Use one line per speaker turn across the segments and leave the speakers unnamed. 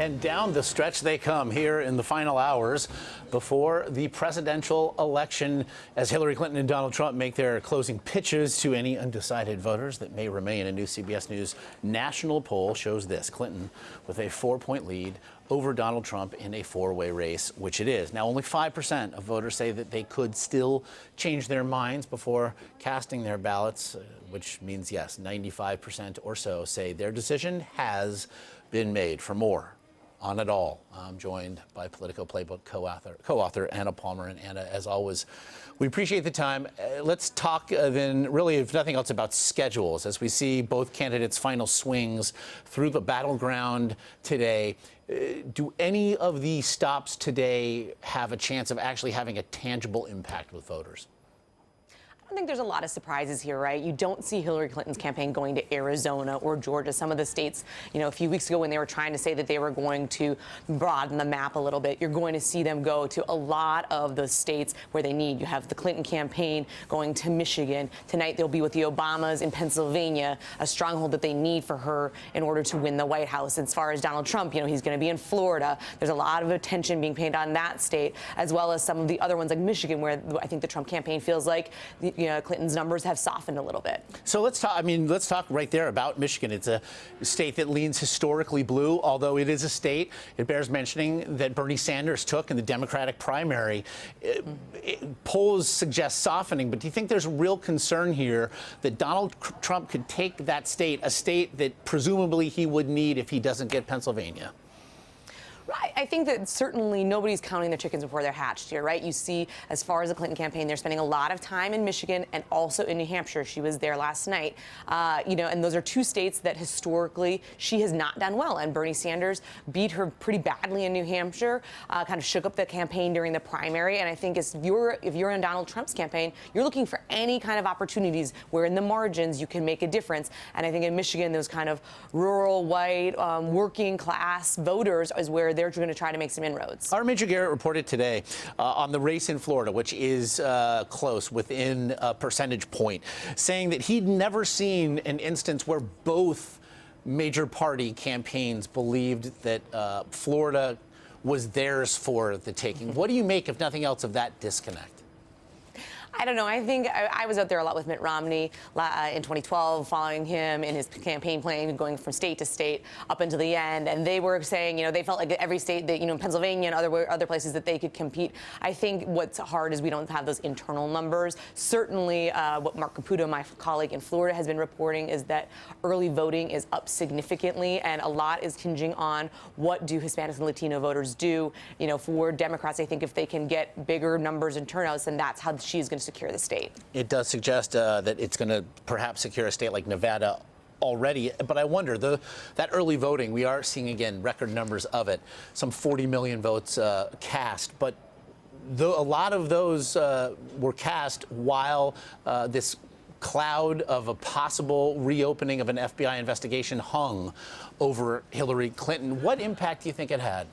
And down the stretch they come here in the final hours before the presidential election as Hillary Clinton and Donald Trump make their closing pitches to any undecided voters that may remain. A new CBS News national poll shows this: Clinton with a 4-point lead over Donald Trump in a four-way race, which it is. Now, only 5% of voters say that they could still change their minds before casting their ballots, which means, yes, 95% or so say their decision has been made. For more on it all, I'm joined by Politico Playbook co-author Anna Palmer. And Anna, as always, we appreciate the time. Let's talk then, really, if nothing else, about schedules as we see both candidates' final swings through the battleground today. Do any of these stops today have a chance of actually having a tangible impact with voters?
I think there's a lot of surprises here, right? You don't see Hillary Clinton's campaign going to Arizona or Georgia, some of the states, a few weeks ago when they were trying to say that they were going to broaden the map a little bit. You're going to see them go to a lot of the states where they need. You have the Clinton campaign going to Michigan. Tonight they'll be with the Obamas in Pennsylvania, a stronghold that they need for her in order to win the White House. As far as Donald Trump, he's going to be in Florida. There's a lot of attention being paid on that state, as well as some of the other ones like Michigan, where I think the Trump campaign feels like Clinton's numbers have softened a little bit. So let's talk. Let's talk right there about Michigan. It's a state that leans historically blue, although it is a state, it bears mentioning, that Bernie Sanders took in the Democratic primary. Polls suggest softening, but do you think there's real concern here that Donald Trump could take that state, a state that presumably he would need if he doesn't get Pennsylvania? I think that certainly nobody's counting their chickens before they're hatched here, right? You see, as far as the Clinton campaign, they're spending a lot of time in Michigan and also in New Hampshire. She was there last night, and those are two states that historically she has not done well. And Bernie Sanders beat her pretty badly in New Hampshire, kind of shook up the campaign during the primary. And I think if you're in Donald Trump's campaign, you're looking for any kind of opportunities where in the margins you can make a difference. And I think in Michigan, those kind of rural, white, working class voters is where they're going to try to make some inroads. Our Major Garrett reported today on the race in Florida, which is close, within a percentage point, saying that he'd never seen an instance where both major party campaigns believed that Florida was theirs for the taking. What do you make, if nothing else, of that disconnect? I don't know. I think I was out there a lot with Mitt Romney in 2012, following him in his campaign plan, going from state to state up until the end. And they were saying, they felt like every state that, Pennsylvania and other places that they could compete. I think what's hard is we don't have those internal numbers. Certainly, what Mark Caputo, my colleague in Florida, has been reporting is that early voting is up significantly, and a lot is hinging on what do Hispanics and Latino voters do. For Democrats, I think if they can get bigger numbers and turnouts, then that's how she's going to secure the state. It does suggest that it's going to perhaps secure a state like Nevada already. But I wonder, that early voting, we are seeing, again, record numbers of it, some 40 million votes cast. But a lot of those were cast while this cloud of a possible reopening of an FBI investigation hung over Hillary Clinton. What impact do you think it had?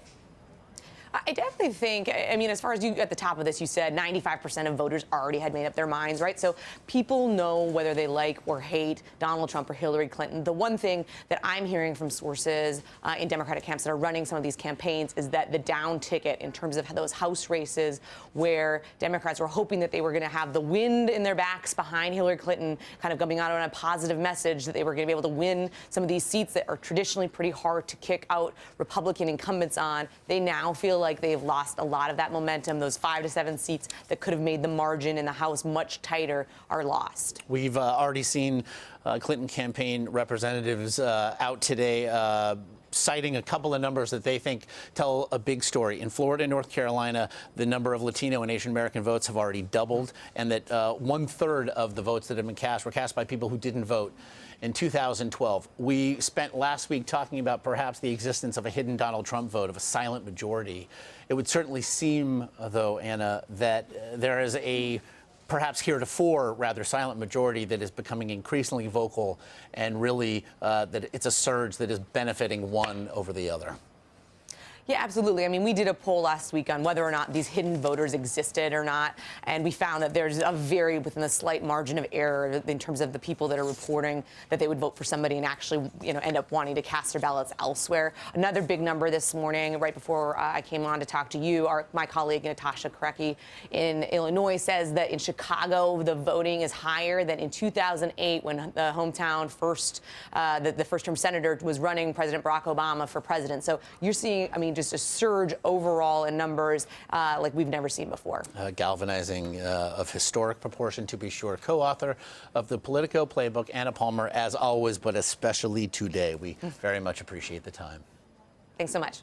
I definitely think, as far as you at the top of this, you said 95% of voters already had made up their minds, right? So people know whether they like or hate Donald Trump or Hillary Clinton. The one thing that I'm hearing from sources in Democratic camps that are running some of these campaigns is that the down ticket in terms of those House races where Democrats were hoping that they were going to have the wind in their backs behind Hillary Clinton, kind of coming out on a positive message that they were going to be able to win some of these seats that are traditionally pretty hard to kick out Republican incumbents on. They now feel like they've lost a lot of that momentum. Those 5 to 7 seats that could have made the margin in the House much tighter are lost. We've already seen Clinton campaign representatives out today citing a couple of numbers that they think tell a big story. In Florida and North Carolina, the number of Latino and Asian American votes have already doubled, and that 1/3 of the votes that have been cast were cast by people who didn't vote in 2012. We spent last week talking about perhaps the existence of a hidden Donald Trump vote, of a silent majority. It would certainly seem, though, Anna, that there is a perhaps heretofore rather silent majority that is becoming increasingly vocal, and really that it's a surge that is benefiting one over the other. Yeah, absolutely. I mean, we did a poll last week on whether or not these hidden voters existed or not, and we found that there's within a slight margin of error in terms of the people that are reporting that they would vote for somebody and actually, end up wanting to cast their ballots elsewhere. Another big number this morning, right before I came on to talk to you, my colleague Natasha Korecki in Illinois says that in Chicago, the voting is higher than in 2008 when the hometown the first-term senator was running President Barack Obama for president. So you're seeing, just a surge overall in numbers like we've never seen before.
Galvanizing of historic proportion, to be sure. Co-author of the Politico Playbook, Anna Palmer, as always, but especially today. We very much appreciate the time.
Thanks so much.